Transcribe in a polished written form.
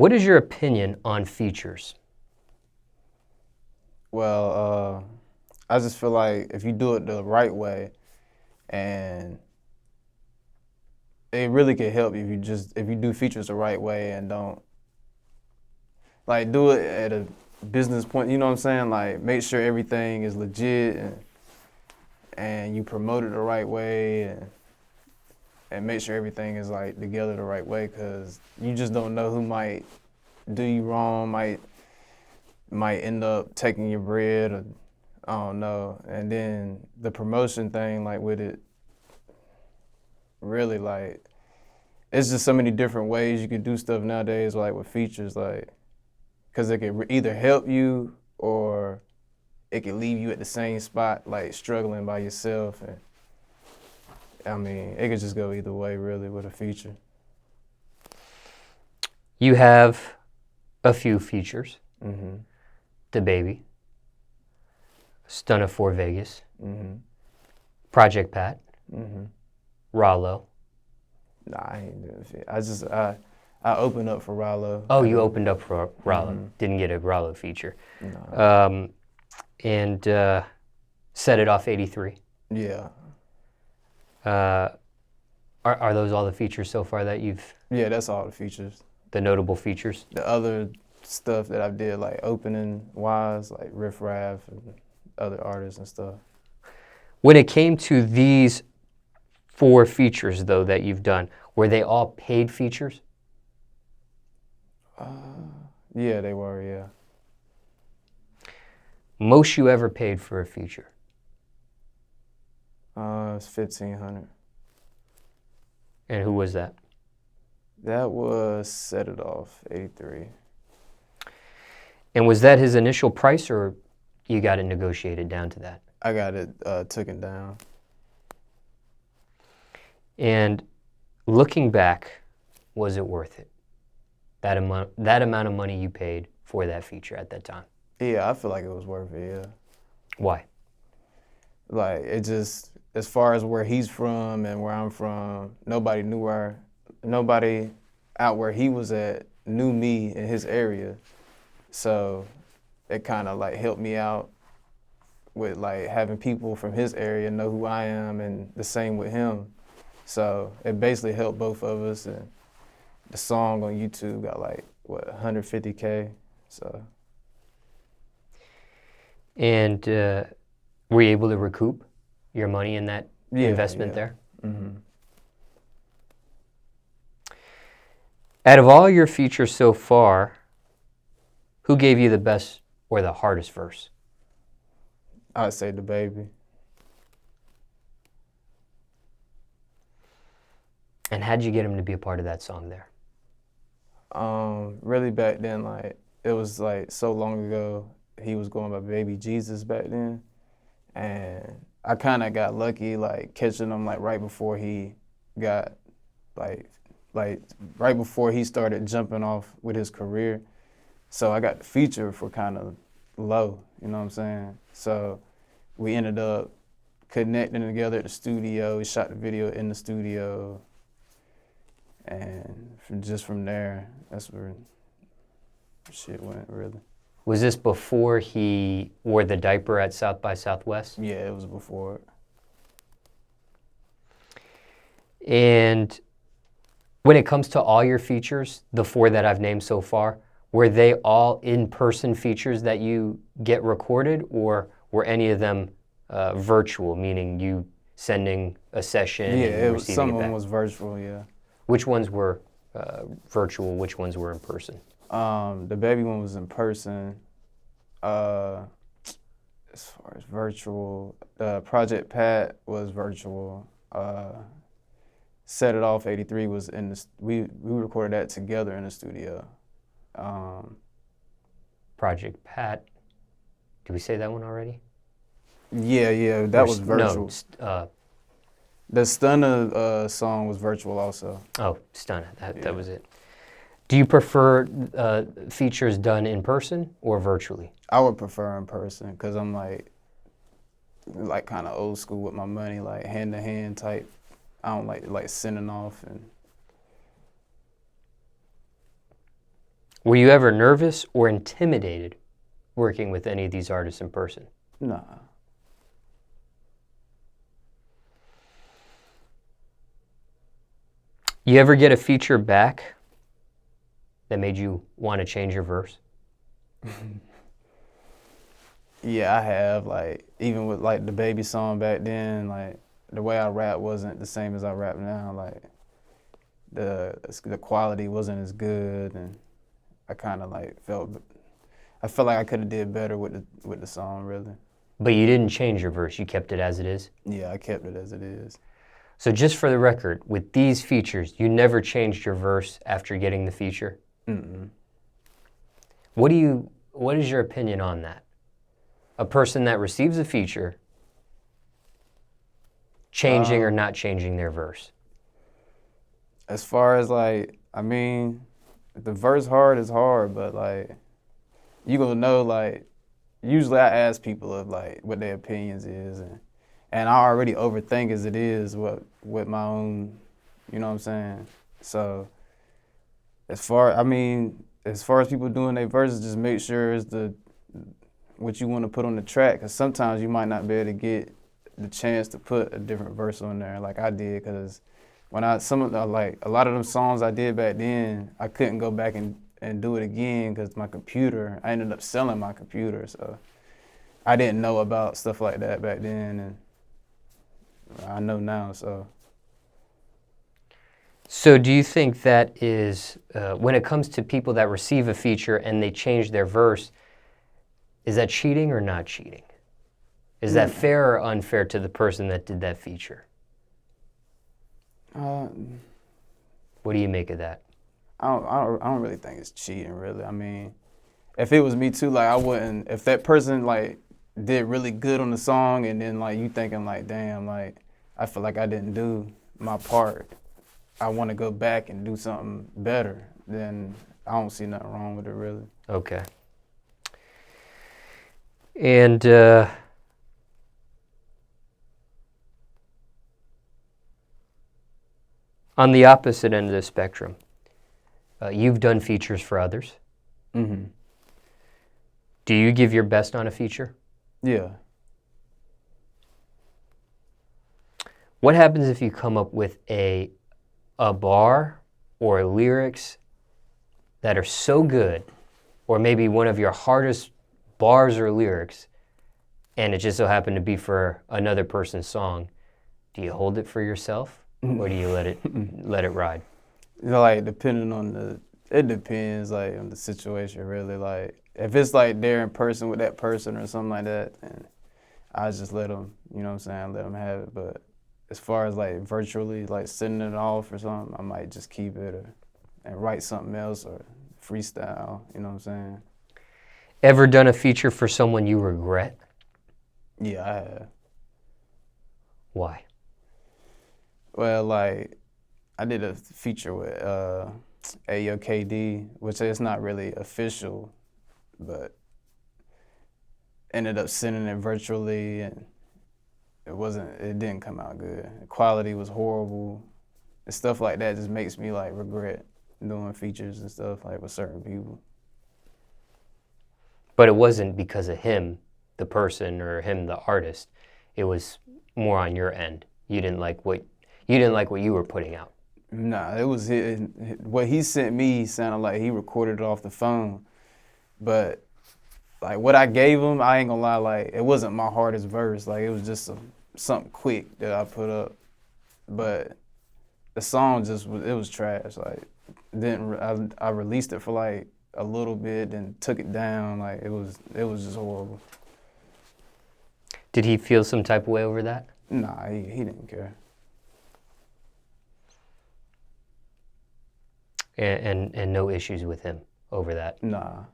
What is your opinion on features? Well, I just feel like if you do it the right way, and it really can help you if you do features the right way and don't like do it at a business point. You know what I'm saying? Like make sure everything is legit and you promote it the right way and make sure everything is like together the right way, because you just don't know who might do you wrong, might end up taking your bread, or I don't know. And then the promotion thing, like with it, really like it's just so many different ways you can do stuff nowadays, like with features, like because it can either help you or it can leave you at the same spot, like struggling by yourself. And I mean, it could just go either way, really, with a feature. You have a few features. Mm-hmm. DaBaby, Stunna for Vegas, Mm-hmm. Project Pat, Mm-hmm. Rollo. Nah, I ain't doing shit. I opened up for Rollo. Oh, you opened up for Rollo. Mm-hmm. Didn't get a Rollo feature. Nah. And Setitoff83. Yeah. Are those all the features so far that you've... Yeah, that's all the features. The notable features? The other stuff that I did, like opening wise, like Riff Raff and other artists and stuff. When it came to these 4 features, though, that you've done, were they all paid features? Yeah, they were, yeah. Most you ever paid for a feature? It's $1,500. And who was that? That was Setitoff83. And was that his initial price, or you got it negotiated down to that? I got it taken down. And looking back, was it worth it? That amount of money you paid for that feature at that time? Yeah, I feel like it was worth it, yeah. Why? Like, it just, as far as where he's from and where I'm from, nobody out where he was at knew me in his area. So it kind of like helped me out with like having people from his area know who I am, and the same with him. So it basically helped both of us, and the song on YouTube got like, what, 150K, so. And were you able to recoup your money in that investment there? Mm-hmm. Out of all your features so far, who gave you the best or the hardest verse? I'd say DaBaby. And how'd you get him to be a part of that song there? Really back then, like, it was like so long ago, he was going by Baby Jesus back then. And I kind of got lucky, like catching him like right before he got like right before he started jumping off with his career. So I got the feature for kind of low, you know what I'm saying? So we ended up connecting together at the studio. We shot the video in the studio. And from there, that's where shit went, really. Was this before he wore the diaper at South by Southwest? Yeah, it was before it. And when it comes to all your features, the 4 that I've named so far, were they all in-person features that you get recorded, or were any of them virtual, meaning you sending a session and receiving some it of back? them was virtual, yeah. Which ones were virtual? Which ones were in person? The baby one was in person. As far as virtual, Project Pat was virtual. Setitoff83 was in the, we recorded that together in the studio. Project Pat. Did we say that one already? Yeah, that was virtual. No, The Stunna song was virtual also. Oh, Stunna, that was it. Do you prefer features done in person or virtually? I would prefer in person, because I'm like kind of old school with my money, like hand-to-hand type. I don't like sending off. And Were you ever nervous or intimidated working with any of these artists in person? Nah. You ever get a feature back that made you want to change your verse? Yeah, I have. Like, even with like the DaBaby song back then, like the way I rap wasn't the same as I rap now. Like the quality wasn't as good, and I kind of like felt like I could have did better with the song, really. But you didn't change your verse, you kept it as it is? Yeah, I kept it as it is. So just for the record, with these features, you never changed your verse after getting the feature? Mm-mm. What is your opinion on that? A person that receives a feature changing or not changing their verse? As far as like, I mean, if the verse hard is hard, but like, you gonna know, like, usually I ask people of like what their opinions is, and I already overthink as it is with my own, you know what I'm saying? So as far as people doing their verses, just make sure it's what you want to put on the track, because sometimes you might not be able to get the chance to put a different verse on there like I did, because when a lot of them songs I did back then, I couldn't go back and do it again because I ended up selling my computer, so I didn't know about stuff like that back then, and I know now, so. So do you think that is, when it comes to people that receive a feature and they change their verse, is that cheating or not cheating? Is that fair or unfair to the person that did that feature? What do you make of that? I don't really think it's cheating, really. I mean, if it was me too, like, I wouldn't, if that person like did really good on the song and then like you thinking like, damn, like I feel like I didn't do my part, I want to go back and do something better, then I don't see nothing wrong with it, really. Okay. And on the opposite end of the spectrum, you've done features for others. Mm-hmm. Do you give your best on a feature? Yeah. What happens if you come up with a bar or lyrics that are so good, or maybe one of your hardest bars or lyrics, and it just so happened to be for another person's song? Do you hold it for yourself, or do you let it ride? You know, like, it depends, like, on the situation, really. Like, if it's, like, there in person with that person or something like that, then I just let them, you know what I'm saying, let them have it. But as far as, like, virtually, like, sending it off or something, I might just keep it and write something else or freestyle, you know what I'm saying? Ever done a feature for someone you regret? Yeah, I have. Why? Well, like, I did a feature with Ayo KD, which is not really official, but ended up sending it virtually, and it didn't come out good. The quality was horrible. And stuff like that just makes me like regret doing features and stuff like with certain people. But it wasn't because of him, the person, or him, the artist. It was more on your end. You didn't like what you were putting out. Nah, it was what he sent me sounded like he recorded it off the phone, but like what I gave him, I ain't gonna lie, like it wasn't my hardest verse. Like it was just something quick that I put up, but the song it was trash. Like I released it for like a little bit and took it down. Like it was just horrible. Did he feel some type of way over that? Nah, he didn't care. And no issues with him over that? Nah.